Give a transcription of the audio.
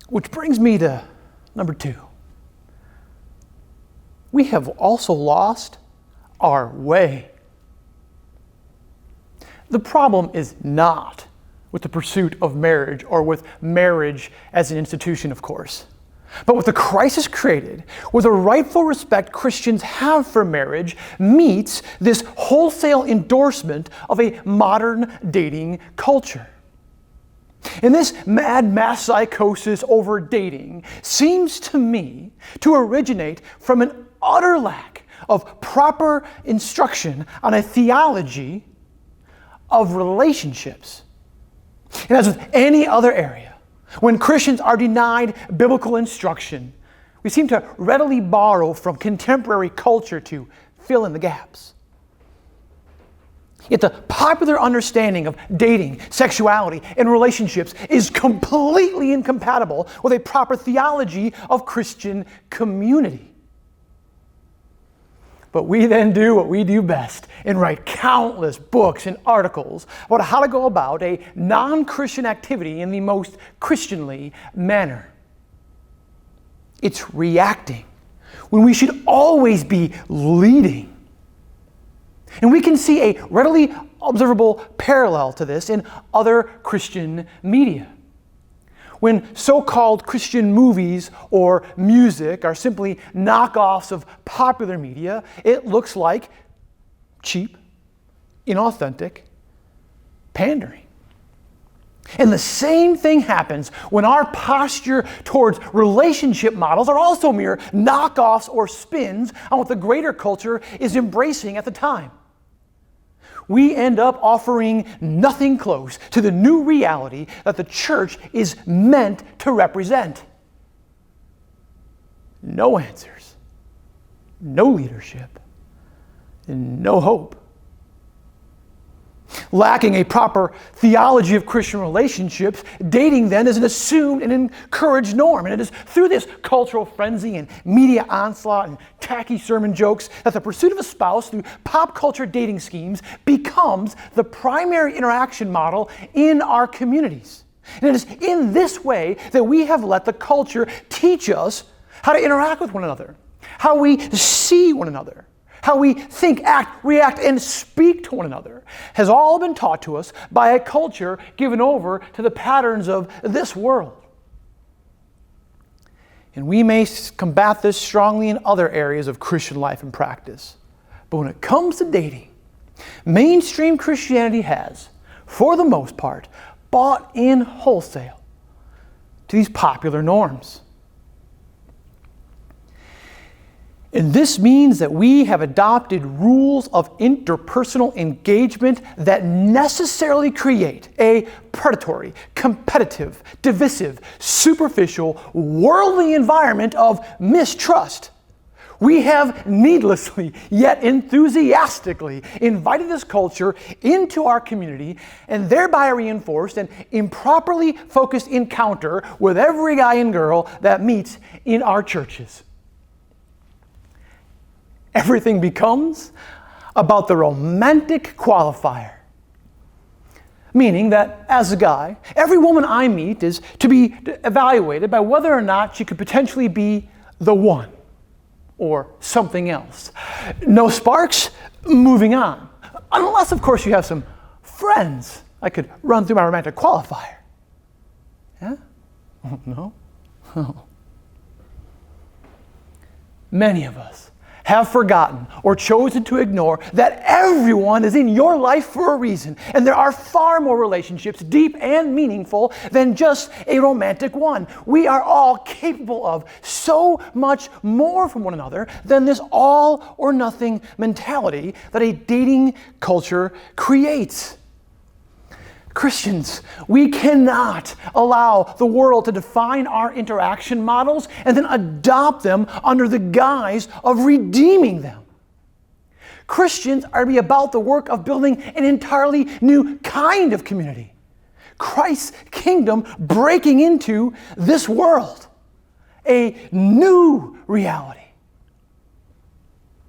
Which brings me to number 2. We have also lost our way. The problem is not with the pursuit of marriage or with marriage as an institution, of course, but with the crisis created where the rightful respect Christians have for marriage meets this wholesale endorsement of a modern dating culture. And this mad mass psychosis over dating seems to me to originate from an utter lack of proper instruction on a theology of relationships. And as with any other area, when Christians are denied biblical instruction, we seem to readily borrow from contemporary culture to fill in the gaps. Yet the popular understanding of dating, sexuality, and relationships is completely incompatible with a proper theology of Christian community. But we then do what we do best and write countless books and articles about how to go about a non-Christian activity in the most Christianly manner. It's reacting when we should always be leading. And we can see a readily observable parallel to this in other Christian media. When so-called Christian movies or music are simply knockoffs of popular media, it looks like cheap, inauthentic pandering. And the same thing happens when our posture towards relationship models are also mere knockoffs or spins on what the greater culture is embracing at the time. We end up offering nothing close to the new reality that the church is meant to represent. No answers, no leadership, and no hope. Lacking a proper theology of Christian relationships, dating then is an assumed and encouraged norm. And it is through this cultural frenzy and media onslaught and tacky sermon jokes that the pursuit of a spouse through pop culture dating schemes becomes the primary interaction model in our communities. And it is in this way that we have let the culture teach us how to interact with one another, how we see one another, how we think, act, react, and speak to one another has all been taught to us by a culture given over to the patterns of this world. And we may combat this strongly in other areas of Christian life and practice. But when it comes to dating, mainstream Christianity has, for the most part, bought in wholesale to these popular norms. And this means that we have adopted rules of interpersonal engagement that necessarily create a predatory, competitive, divisive, superficial, worldly environment of mistrust. We have needlessly, yet enthusiastically, invited this culture into our community and thereby reinforced an improperly focused encounter with every guy and girl that meets in our churches. Everything becomes about the romantic qualifier. Meaning that as a guy, every woman I meet is to be evaluated by whether or not she could potentially be the one or something else. No sparks, moving on. Unless, of course, you have some friends I could run through my romantic qualifier. Yeah? Oh, no? Oh. Many of us have forgotten or chosen to ignore that everyone is in your life for a reason. And there are far more relationships, deep and meaningful, than just a romantic one. We are all capable of so much more from one another than this all or nothing mentality that a dating culture creates. Christians, we cannot allow the world to define our interaction models and then adopt them under the guise of redeeming them. Christians are to be about the work of building an entirely new kind of community. Christ's kingdom breaking into this world. A new reality.